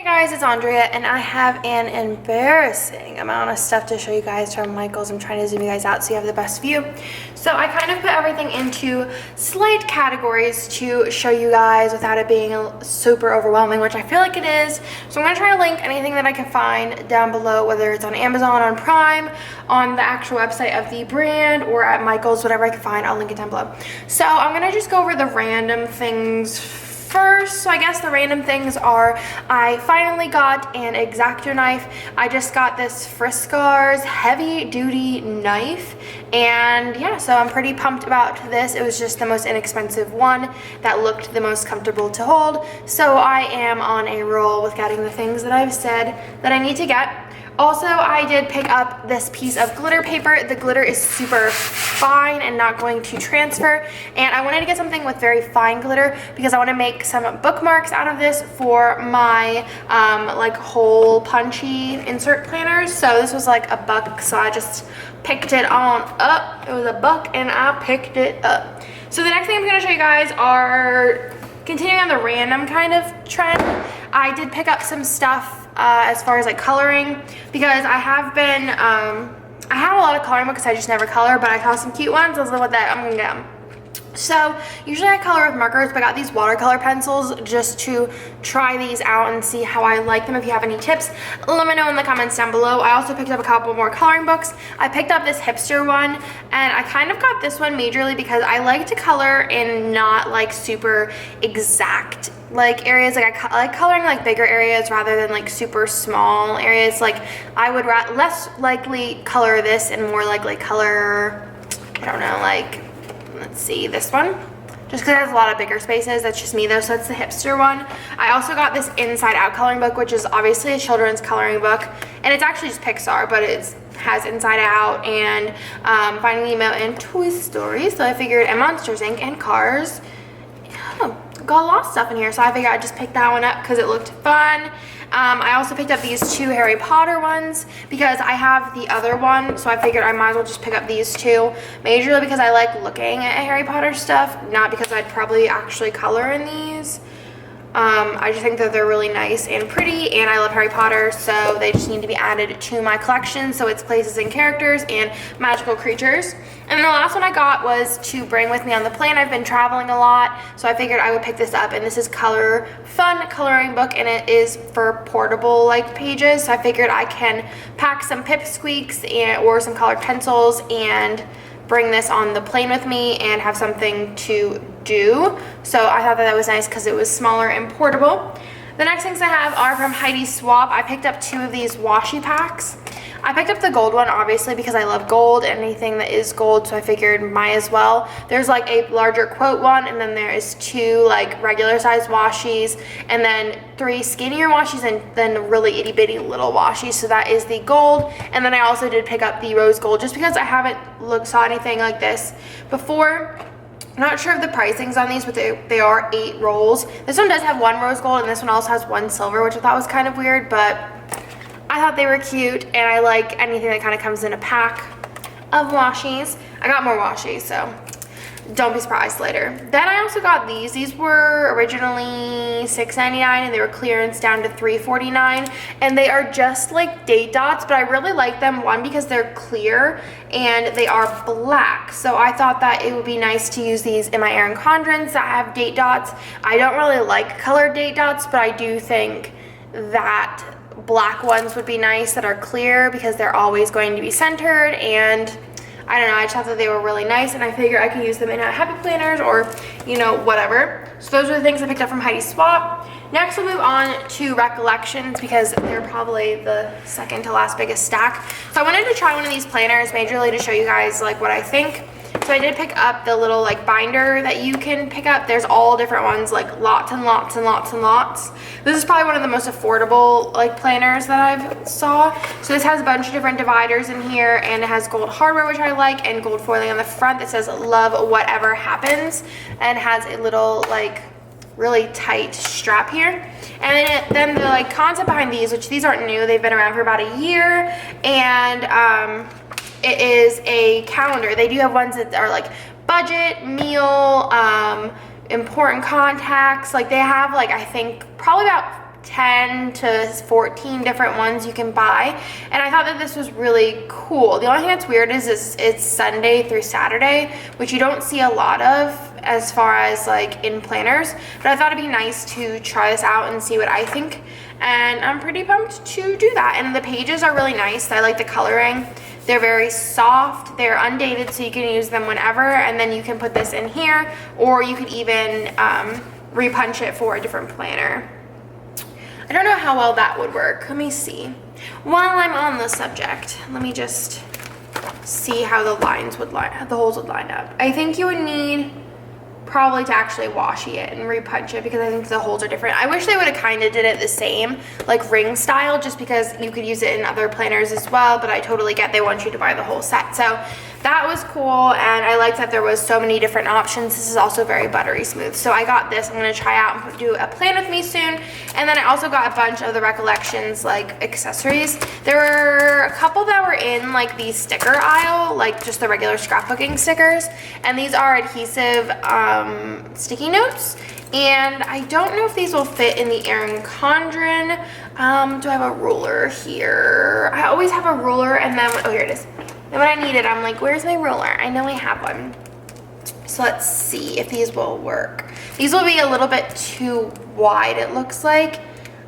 Hey guys, it's Andrea and I have an embarrassing amount of stuff to show you guys from Michael's. I'm trying to zoom you guys out so you have the best view. So I kind of put everything into slight categories to show you guys without it being super overwhelming, which I feel like it is. So I'm going to try to link anything that I can find down below, whether it's on Amazon, on Prime, on the actual website of the brand, or at Michael's, whatever I can find, I'll link it down below. So I'm going to just go over the random things first. So I guess the random things are, I finally got an X-Acto knife. I just got this Friscar's heavy duty knife, and yeah, so I'm pretty pumped about this. It was just the most inexpensive one that looked the most comfortable to hold. So I am on a roll with getting the things that I've said that I need to get. Also, I did pick up this piece of glitter paper. The glitter is super fine and not going to transfer. And I wanted to get something with very fine glitter because I want to make some bookmarks out of this for my like hole punchy insert planners. So this was like $1, so I just picked it on up. It was $1 and I picked it up. So the next thing I'm going to show you guys are continuing on the random kind of trend. I did pick up some stuff as far as like coloring, because I have been I have a lot of coloring books, I just never color, but I saw some cute ones. I was like, what that, I'm gonna get them. So usually I color with markers, but I got these watercolor pencils just to try these out and see how I like them. If you have any tips, let me know in the comments down below. I also picked up a couple more coloring books. I picked up this hipster one, and I kind of got this one majorly because I like to color in not like super exact like areas. Like I like coloring like bigger areas rather than like super small areas. Like I would less likely color this and more likely color, I don't know, like, let's see, this one, just because it has a lot of bigger spaces. That's just me though, so it's the hipster one. I also got this Inside Out coloring book, which is obviously a children's coloring book, and it's actually just Pixar, but it has Inside Out and Finding Nemo and Toy Story, so I figured, and Monsters Inc. and Cars. Oh, got a lot of stuff in here, so I figured I'd just pick that one up because it looked fun. I also picked up these 2 Harry Potter ones because I have the other one, so I figured I might as well just pick up these 2, majorly because I like looking at Harry Potter stuff, not because I'd probably actually color in these. I just think that they're really nice and pretty, and I love Harry Potter, so they just need to be added to my collection, so it's places and characters and magical creatures. And then the last one I got was to bring with me on the plane. I've been traveling a lot, so I figured I would pick this up, and this is Fun Coloring Book, and it is for portable like pages, so I figured I can pack some pipsqueaks or some colored pencils and bring this on the plane with me and have something to do. So I thought that was nice because it was smaller and portable. The next things I have are from Heidi Swapp. I picked up 2 of these washi packs. I picked up the gold one obviously because I love gold, anything that is gold, so I figured might as well. There's like a larger quote one, and then there is 2 like regular size washies, and then 3 skinnier washies, and then really itty bitty little washies. So that is the gold. And then I also did pick up the rose gold just because I haven't saw anything like this before. I'm not sure of the pricings on these, but they are 8 rolls. This one does have 1 rose gold, and this one also has 1 silver, which I thought was kind of weird, but I thought they were cute, and I like anything that kind of comes in a pack of washies. I got more washies, so don't be surprised later. Then I also got these. These were originally $6.99, and they were clearance down to $3.49, and they are just like date dots, but I really like them, one, because they're clear and they are black, so I thought that it would be nice to use these in my Erin Condrens that have date dots. I don't really like colored date dots, but I do think that black ones would be nice that are clear because they're always going to be centered, and I don't know, I just thought that they were really nice, and I figured I could use them in happy planners or, you know, whatever. So those are the things I picked up from Heidi Swapp. Next we'll move on to Recollections because they're probably the second to last biggest stack. So I wanted to try one of these planners majorly to show you guys like what I think. So I did pick up the little like binder that you can pick up. There's all different ones, like lots and lots and lots and lots. This is probably one of the most affordable like planners that I've saw. So this has a bunch of different dividers in here, and it has gold hardware, which I like, and gold foiling on the front that says love whatever happens, and has a little like really tight strap here. And then the like concept behind these, which these aren't new, they've been around for about a year, and it is a calendar. They do have ones that are like budget, meal, important contacts. Like they have like, I think probably about 10 to 14 different ones you can buy, and I thought that this was really cool. The only thing that's weird is it's Sunday through Saturday, which you don't see a lot of as far as like in planners, but I thought it'd be nice to try this out and see what I think, and I'm pretty pumped to do that. And the pages are really nice. I like the coloring. They're very soft, they're undated, so you can use them whenever, and then you can put this in here, or you could even repunch it for a different planner. I don't know how well that would work. Let me see. While I'm on the subject, let me just see how the holes would line up. I think you would need probably to actually washi it and repunch it, because I think the holes are different. I wish they would have kind of did it the same, like ring style, just because you could use it in other planners as well, but I totally get they want you to buy the whole set. So that was cool, and I liked that there was so many different options. This is also very buttery smooth. So I got this. I'm going to try out and do a plan with me soon. And then I also got a bunch of the Recollections like accessories. There were a couple that were in like the sticker aisle, like just the regular scrapbooking stickers. And these are adhesive sticky notes. And I don't know if these will fit in the Erin Condren. Do I have a ruler here? I always have a ruler, and then, oh, here it is. And when I need it, I'm like, where's my ruler? I know I have one. So let's see if these will work. These will be a little bit too wide, it looks like.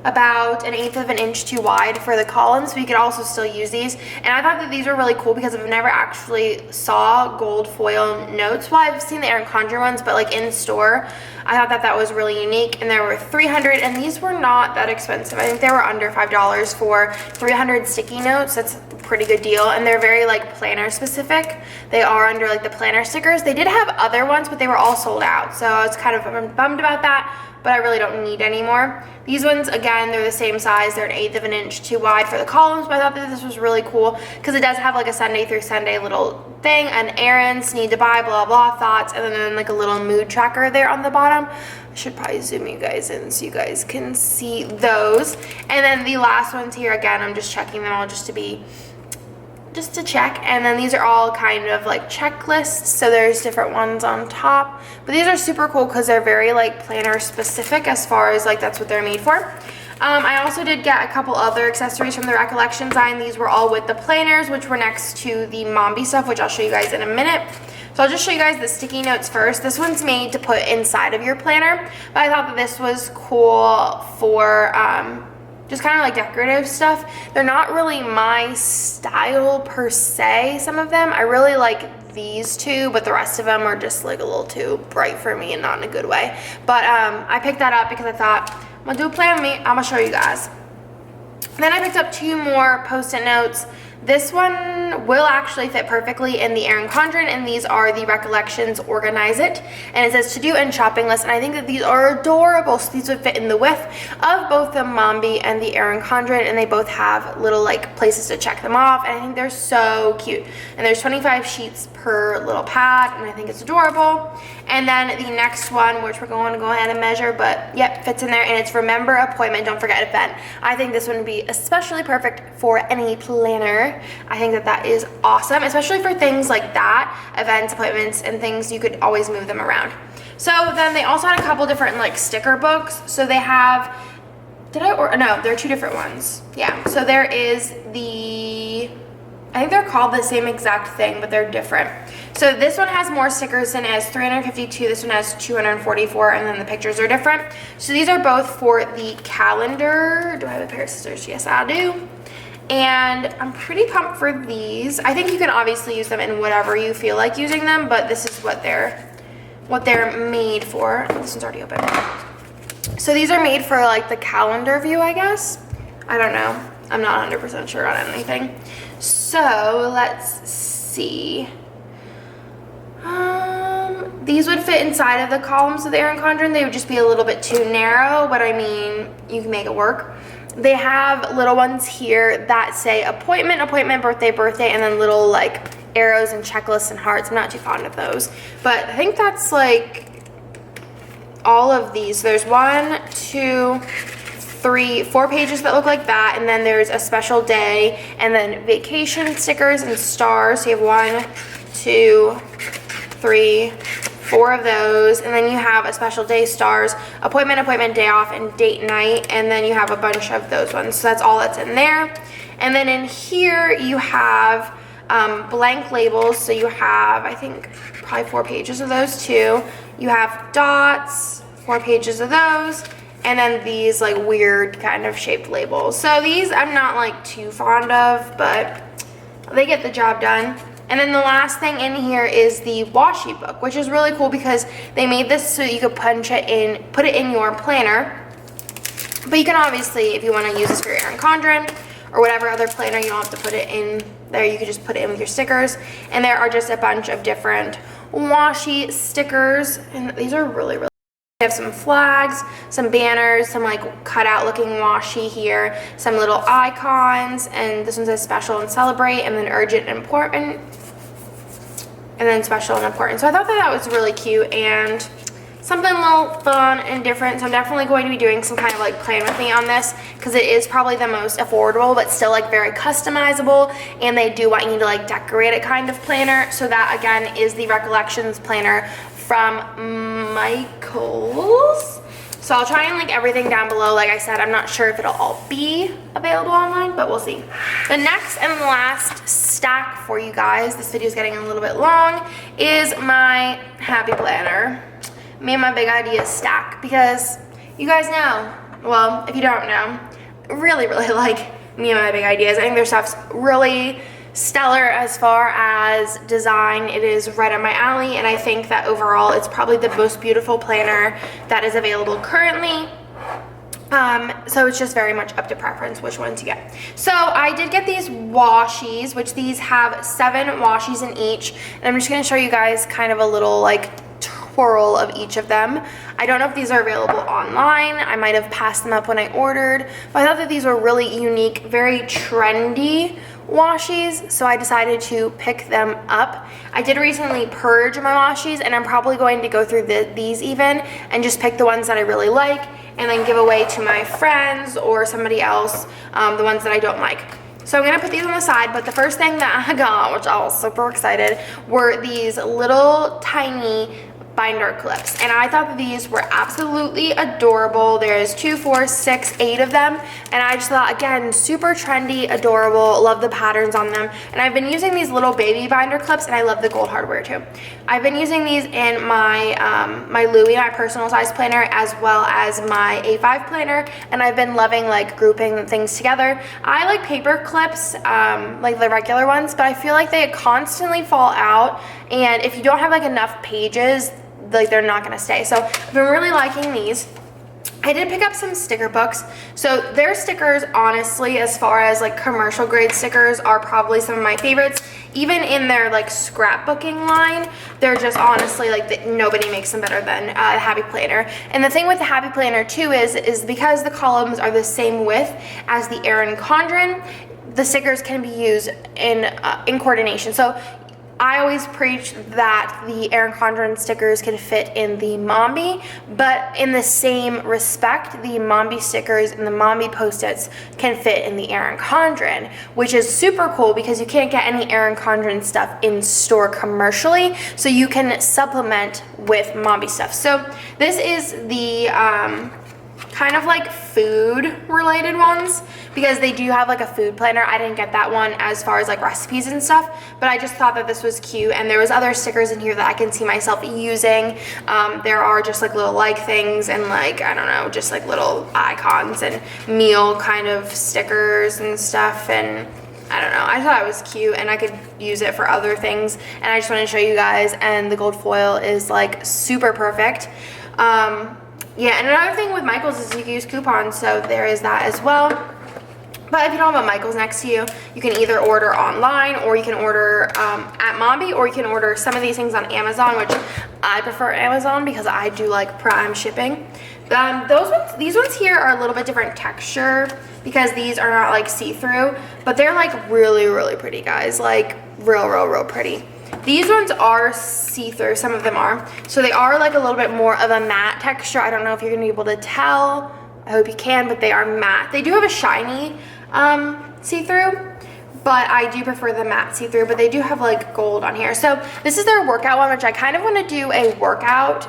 About 1/8 of an inch too wide for the columns, so you could also still use these. And I thought that these were really cool because I've never actually saw gold foil notes. Well, I've seen the Erin Condren ones, but like in store, I thought that that was really unique. And there were 300, and these were not that expensive. I think they were under $5 for 300 sticky notes. That's a pretty good deal, and they're very like planner specific. They are under like the planner stickers. They did have other ones, but they were all sold out, so I was kind of bummed about that, but I really don't need any more. These ones, again, they're the same size. They're 1/8 of an inch too wide for the columns, but I thought that this was really cool because it does have like a Sunday through Sunday little thing, and errands, need to buy, blah, blah, thoughts, and then like a little mood tracker there on the bottom. I should probably zoom you guys in so you guys can see those. And then the last ones here, again, I'm just checking them all just to check. And then these are all kind of like checklists, so there's different ones on top, but these are super cool because they're very like planner specific as far as like that's what they're made for. I also did get a couple other accessories from the Recollections line. These were all with the planners, which were next to the Mombi stuff, which I'll show you guys in a minute. So I'll just show you guys the sticky notes first. This one's made to put inside of your planner, but I thought that this was cool for just kind of like decorative stuff. They're not really my style per se, some of them. I really like these two, but the rest of them are just like a little too bright for me and not in a good way. But I picked that up because I thought, I'm gonna do a plan with me, I'm gonna show you guys. Then I picked up 2 more Post-it notes. This one will actually fit perfectly in the Erin Condren, and these are the Recollections Organize It. And it says to do and shopping list, and I think that these are adorable. So these would fit in the width of both the Mombi and the Erin Condren, and they both have little like places to check them off, and I think they're so cute. And there's 25 sheets per little pad, and I think it's adorable. And then the next one, which we're going to go ahead and measure, but yep, fits in there, and it's remember appointment, don't forget event. I think this one would be especially perfect for any planner. I think that that is awesome, especially for things like that, events, appointments, and things. You could always move them around. So then they also had a couple different like sticker books. So they have, no, they're 2 different ones. Yeah, so there is the, I think they're called the same exact thing, but they're different. So this one has more stickers and it has 352, this one has 244, and then the pictures are different. So these are both for the calendar. Do I have a pair of scissors? Yes, I do. And I'm pretty pumped for these. I think you can obviously use them in whatever you feel like using them, but this is what they're made for. This one's already open. So these are made for like the calendar view, I guess. I don't know. I'm not 100% sure on anything. So let's see. These would fit inside of the columns of the Erin Condren. They would just be a little bit too narrow, but I mean, you can make it work. They have little ones here that say appointment, appointment, birthday, birthday, and then little like arrows and checklists and hearts. I'm not too fond of those, but I think that's like all of these. There's 1, 2, 3, 4 pages that look like that, and then there's a special day, and then vacation stickers and stars. So you have 1, 2, 3, 4 of those, and then you have a special day stars, appointment, day off, and date night, and then you have a bunch of those ones. So that's all that's in there. And then in here you have blank labels. So you have, I think, probably 4 pages of those too. You have dots, 4 pages of those, and then these like weird kind of shaped labels. So these I'm not like too fond of, but they get the job done. And then the last thing in here is the washi book, which is really cool because they made this so you could punch it in, put it in your planner. But you can obviously, if you want to use this for your Erin Condren or whatever other planner, you don't have to put it in there. You could just put it in with your stickers. And there are just a bunch of different washi stickers, and these are really, really. They have some flags, some banners, some like cutout looking washi here, some little icons, and this one says special and celebrate, and then urgent and important, and then special and important. So I thought that that was really cute and something a little fun and different. So I'm definitely going to be doing some kind of like plan with me on this because it is probably the most affordable but still like very customizable, and they do want you to like decorate it kind of planner. So that again is the Recollections planner from Michaels. So I'll try and link everything down below. Like I said, I'm not sure if it'll all be available online, but we'll see. The next and last stack for you guys, this video is getting a little bit long, is my Happy Planner. Me and My Big Ideas stack, because you guys know, well, if you don't know, really, really like Me and My Big Ideas. I think their stuff's really stellar as far as design. It is right up my alley, and I think that overall it's probably the most beautiful planner that is available currently. So it's just very much up to preference which one to get. So I did get these washies, which these have 7 washies in each, and I'm just going to show you guys kind of a little like twirl of each of them. I don't know if these are available online. I might have passed them up when I ordered, but I thought that these were really unique, very trendy washies, so I decided to pick them up. I did recently purge my washies, and I'm probably going to go through these even and just pick the ones that I really like and then give away to my friends or somebody else the ones that I don't like. So I'm gonna put these on the side, but the first thing that I got, which I was super excited, were these little tiny binder clips, and I thought that these were absolutely adorable. There's 2, 4, 6, 8 of them, and I just thought, again, super trendy, adorable, love the patterns on them. And I've been using these little baby binder clips, and I love the gold hardware too. I've been using these in my my Louis, my personal size planner, as well as my A5 planner, and I've been loving like grouping things together. I like paper clips, like the regular ones, but I feel like they constantly fall out, and if you don't have like enough pages, like they're not gonna stay. So I've been really liking these. I did pick up some sticker books. So their stickers, honestly, as far as like commercial grade stickers, are probably some of my favorites. Even in their like scrapbooking line, they're just honestly like nobody makes them better than Happy Planner. And the thing with the Happy Planner too is because the columns are the same width as the Erin Condren, the stickers can be used in coordination. So I always preach that the Erin Condren stickers can fit in the Mombi, but in the same respect, the Mombi stickers and the Mombi Post-its can fit in the Erin Condren, which is super cool because you can't get any Erin Condren stuff in store commercially, so you can supplement with Mombi stuff. So this is the kind of like food related ones, because they do have like a food planner. I didn't get that one as far as like recipes and stuff, but I just thought that this was cute, and there was other stickers in here that I can see myself using. There are just like little like things and like, I don't know, just like little icons and meal kind of stickers and stuff, and I don't know, I thought it was cute and I could use it for other things, and I just wanted to show you guys. And the gold foil is like super perfect. Yeah, and another thing with Michaels is you can use coupons, so there is that as well. But if you don't have a Michaels next to you, you can either order online, or you can order at Mombi, or you can order some of these things on Amazon, which I prefer Amazon because I do like Prime shipping. These ones here are a little bit different texture because these are not like see-through, but they're like really, really pretty, guys. Like real pretty. These ones are see-through, some of them are. So they are like a little bit more of a matte texture. I don't know if you're gonna be able to tell. I hope you can, but they are matte. They do have a shiny see-through, but I do prefer the matte see-through, but they do have like gold on here. So this is their workout one, which I kind of want to do a workout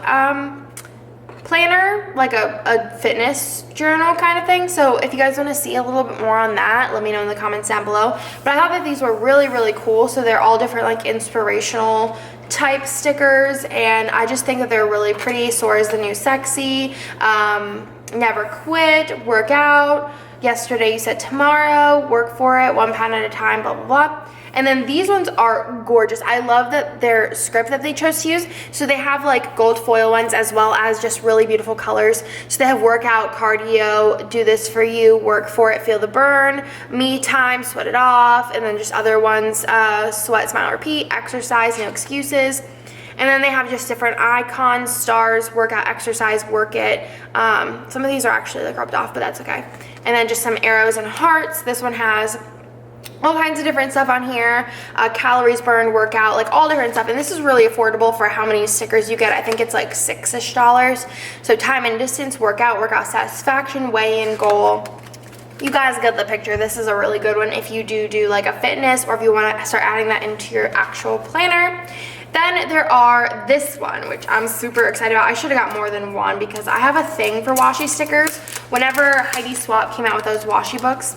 planner, like a fitness journal kind of thing. So if you guys want to see a little bit more on that, let me know in the comments down below. But I thought that these were really, really cool. So they're all different like inspirational type stickers, and I just think that they're really pretty. Soar is the new sexy, never quit, work out, yesterday you said tomorrow, work for it, 1 pound at a time, blah, blah, blah. And then these ones are gorgeous. I love that their script that they chose to use. So they have like gold foil ones as well as just really beautiful colors. So they have workout, cardio, do this for you, work for it, feel the burn, me time, sweat it off, and then just other ones, sweat, smile, repeat, exercise, no excuses. And then they have just different icons, stars, workout, exercise, work it. Some of these are actually like rubbed off, but that's okay. And then just some arrows and hearts. This one has all kinds of different stuff on here, calories burned, workout, like all different stuff. And this is really affordable for how many stickers you get. I think it's like $6-ish. So time and distance, workout, workout satisfaction, weigh-in, goal. You guys get the picture. This is a really good one if you do like a fitness, or if you want to start adding that into your actual planner. Then there are this one, which I'm super excited about. I should have got more than one because I have a thing for washi stickers. Whenever Heidi Swapp came out with those washi books,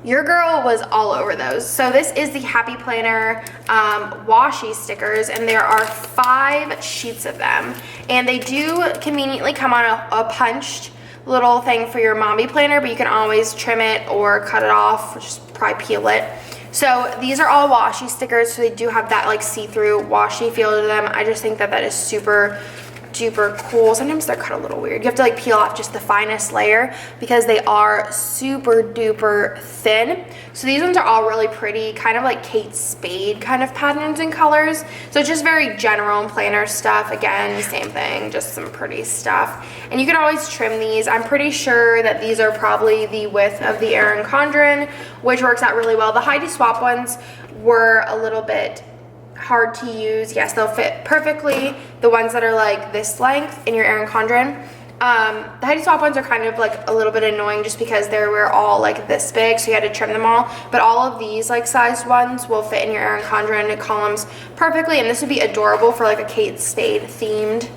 your girl was all over those. So this is the Happy Planner washi stickers, and there are 5 sheets of them. And they do conveniently come on a punched little thing for your mommy planner, but you can always trim it or cut it off, or just probably peel it. So these are all washi stickers, so they do have that like see-through washi feel to them. I just think that that is super duper cool. Sometimes they're cut a little weird. You have to like peel off just the finest layer because they are super duper thin. So these ones are all really pretty, kind of like Kate Spade kind of patterns and colors. So it's just very general planner stuff. Again, same thing, just some pretty stuff. And you can always trim these. I'm pretty sure that these are probably the width of the Erin Condren, which works out really well. The Heidi Swapp ones were a little bit hard to use. Yes, they'll fit perfectly. The ones that are like this length in your Erin Condren. The Heidi Swapp ones are kind of like a little bit annoying just because they were all like this big, so you had to trim them all. But all of these like sized ones will fit in your Erin Condren columns perfectly, and this would be adorable for like a Kate Spade themed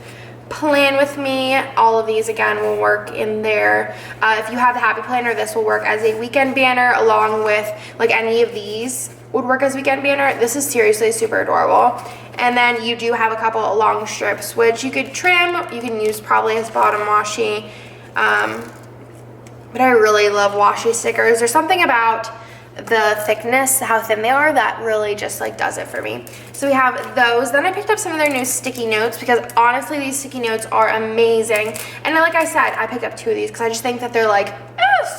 plan with me. All of these again will work in there. If you have the Happy Planner, this will work as a weekend banner, along with like any of these would work as weekend banner. This is seriously super adorable. And then you do have a couple of long strips, which you could trim. You can use probably as bottom washi. But I really love washi stickers. There's something about the thickness, how thin they are, that really just like does it for me. So we have those. Then I picked up some of their new sticky notes because honestly these sticky notes are amazing. And like I said, I picked up 2 of these because I just think that they're like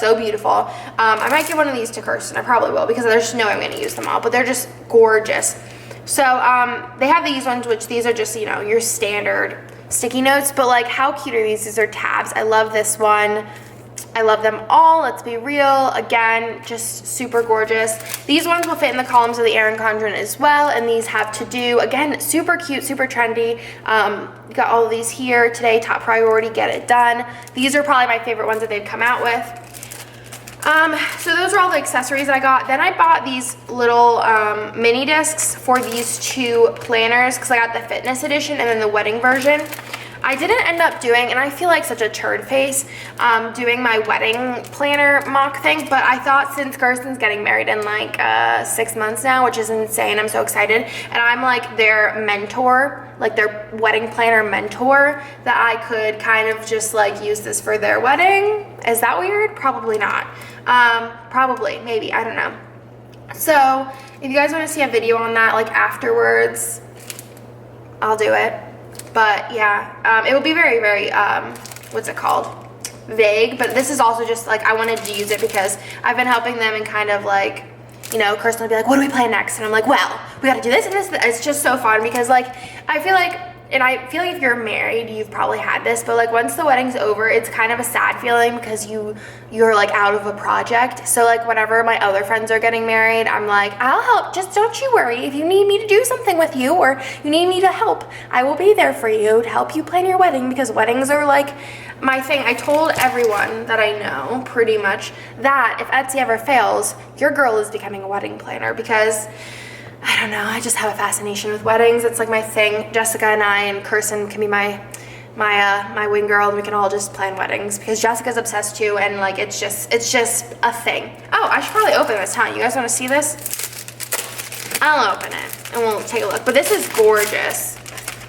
so beautiful. I might give one of these to Kirsten. I probably will because there's no way I'm going to use them all, but they're just gorgeous. So they have these ones, which these are just, you know, your standard sticky notes, but like how cute are these? These are tabs. I love this one. I love them all. Let's be real. Again, just super gorgeous. These ones will fit in the columns of the Erin Condren as well, and these have to do, again, super cute, super trendy. Got all of these here today. Top priority, get it done. These are probably my favorite ones that they've come out with. So those are all the accessories that I got. Then I bought these little mini discs for these 2 planners because I got the fitness edition and then the wedding version. I didn't end up doing, and I feel like such a turd face, doing my wedding planner mock thing, but I thought since Kirsten's getting married in like 6 months now, which is insane, I'm so excited, and I'm like their mentor, like their wedding planner mentor, that I could kind of just like use this for their wedding. Is that weird? Probably not. Probably, maybe, I don't know. So if you guys want to see a video on that like afterwards, I'll do it. But yeah, it will be very, very, what's it called? Vague. But this is also just like, I wanted to use it because I've been helping them and kind of like, you know, Kirsten will be like, what do we plan next? And I'm like, well, we got to do this and this. It's just so fun because like, I feel like and I feel like if you're married, you've probably had this, but like once the wedding's over, it's kind of a sad feeling because you're like out of a project. So like whenever my other friends are getting married, I'm like, I'll help, just don't you worry. If you need me to do something with you or you need me to help, I will be there for you to help you plan your wedding, because weddings are like my thing. I told everyone that I know pretty much that if Etsy ever fails, your girl is becoming a wedding planner, because I don't know, I just have a fascination with weddings. It's like my thing. Jessica and I and Kirsten can be my wing girl, and we can all just plan weddings because Jessica's obsessed too, and like it's just a thing. Oh, I should probably open this, huh? You guys want to see this? I'll open it and we'll take a look. But this is gorgeous.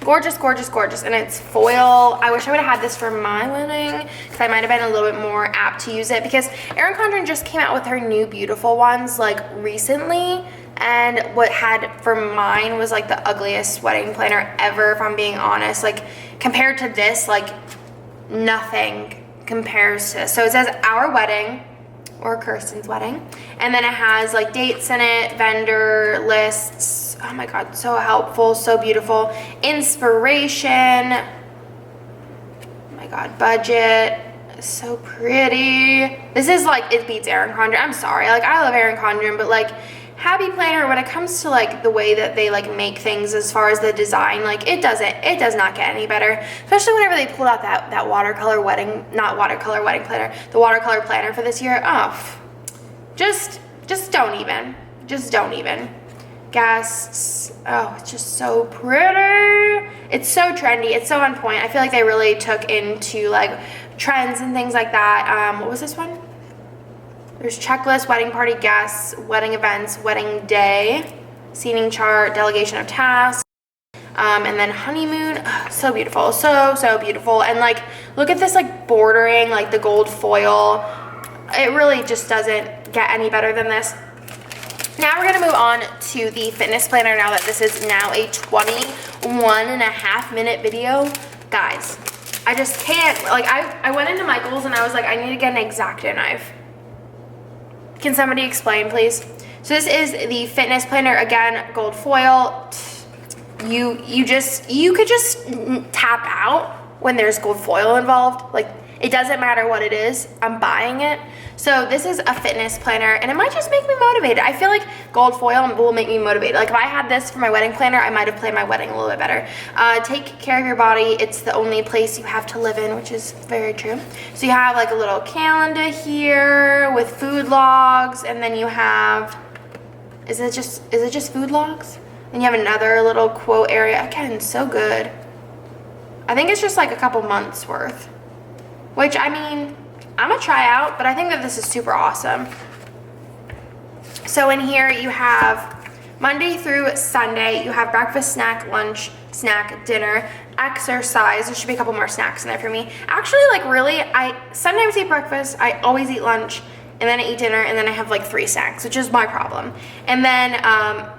Gorgeous, gorgeous, gorgeous. And it's foil. I wish I would have had this for my wedding because I might have been a little bit more apt to use it, because Erin Condren just came out with her new beautiful ones like recently. And what had for mine was like the ugliest wedding planner ever, if I'm being honest. Like compared to this, like nothing compares to this. So it says our wedding, or Kirsten's wedding, and then it has like dates in it, vendor lists. Oh my god, so helpful, so beautiful. Inspiration. Oh my god, budget. So pretty. This is like, it beats Erin Condren. I'm sorry, like I love Erin Condren, but like Happy Planner, when it comes to like the way that they like make things as far as the design, like it does not get any better. Especially whenever they pulled out that watercolor wedding, not watercolor wedding planner, the watercolor planner for this year. Oh, just don't even. Just don't even. Guests. Oh, it's just so pretty. It's so trendy. It's so on point. I feel like they really took into like trends and things like that. What was this one? There's checklist, wedding party guests, wedding events, wedding day, seating chart, delegation of tasks, and then honeymoon. Oh, so beautiful, so beautiful. And like, look at this like bordering, like the gold foil. It really just doesn't get any better than this. Now we're gonna move on to the fitness planner, now that this is now a 21.5 minute video. Guys, I just can't, like I went into Michael's and I was like, I need to get an X-Acto knife. Can somebody explain, please? So this is the fitness planner, again, gold foil. You could just tap out when there's gold foil involved. Like, it doesn't matter what it is, I'm buying it. So this is a fitness planner, and it might just make me motivated. I feel like gold foil will make me motivated. Like if I had this for my wedding planner, I might have planned my wedding a little bit better. Take care of your body. It's the only place you have to live in, which is very true. So you have like a little calendar here with food logs, and then you have, is it just food logs? Then you have another little quote area. Again, so good. I think it's just like a couple months worth, which I mean, I'm gonna try out, but I think that this is super awesome. So in here you have Monday through Sunday, you have breakfast, snack, lunch, snack, dinner, exercise. There should be a couple more snacks in there for me. Actually, like really, I sometimes eat breakfast, I always eat lunch, and then I eat dinner, and then I have like 3 snacks, which is my problem. And then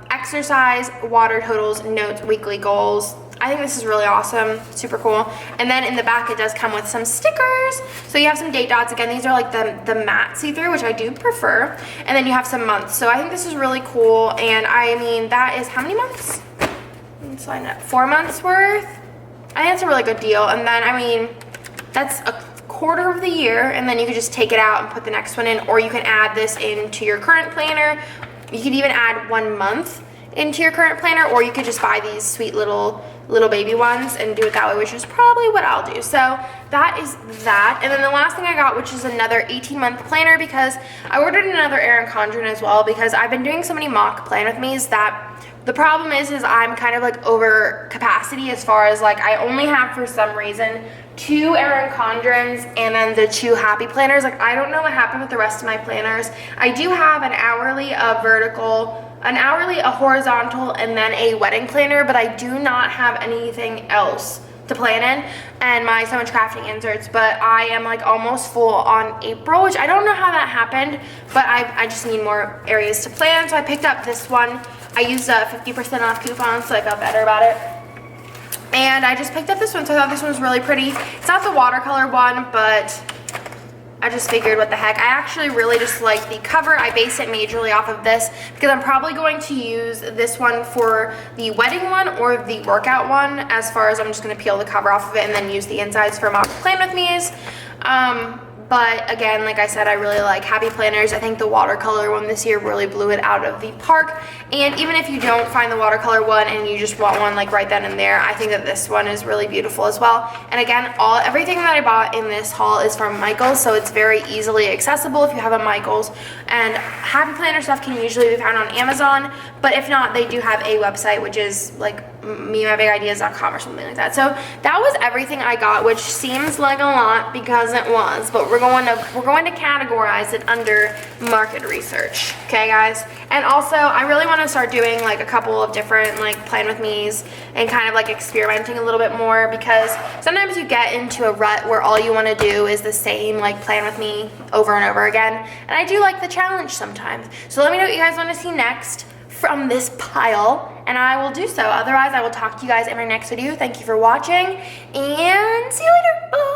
exercise, water totals, notes, weekly goals. I think this is really awesome, super cool. And then in the back it does come with some stickers. So you have some date dots. Again, these are like the matte see-through, which I do prefer. And then you have some months. So I think this is really cool. And I mean, that is how many months? Let's line up. 4 months worth. I think it's a really good deal. And then, I mean, that's a quarter of the year, and then you could just take it out and put the next one in, or you can add this into your current planner. You could even add 1 month into your current planner, or you could just buy these sweet little baby ones and do it that way, which is probably what I'll do. So that is that. And then the last thing I got, which is another 18-month planner, because I ordered another Erin Condren as well, because I've been doing so many mock plan with me's that the problem is I'm kind of like over capacity as far as like I only have, for some reason, 2 Erin Condrens and then the 2 Happy planners. Like I don't know what happened with the rest of my planners. I do have an hourly, a vertical, an hourly, a horizontal, and then a wedding planner, but I do not have anything else to plan in, and my so much crafting inserts. But I am like almost full on April, which I don't know how that happened, but I just need more areas to plan. So I picked up this one. I used a 50% off coupon, so I felt better about it. And I just picked up this one, so I thought this one was really pretty. It's not the watercolor one, but I just figured what the heck. I actually really just like the cover. I base it majorly off of this because I'm probably going to use this one for the wedding one or the workout one, as far as I'm just going to peel the cover off of it and then use the insides for mock plan with me's. But again, like I said, I really like Happy Planners. I think the watercolor one this year really blew it out of the park. And even if you don't find the watercolor one and you just want one like right then and there, I think that this one is really beautiful as well. And again, everything that I bought in this haul is from Michaels, so it's very easily accessible if you have a Michaels. And Happy Planner stuff can usually be found on Amazon, but if not, they do have a website, which is like memybigideas.com or something like that. So that was everything I got, which seems like a lot because it was, but we're going to categorize it under market research, okay guys? And also I really want to start doing like a couple of different like plan with me's and kind of like experimenting a little bit more, because sometimes you get into a rut where all you want to do is the same like plan with me over and over again, and I do like the challenge sometimes. So let me know what you guys want to see next from this pile, and I will do so. Otherwise, I will talk to you guys in my next video. Thank you for watching, and see you later. Bye.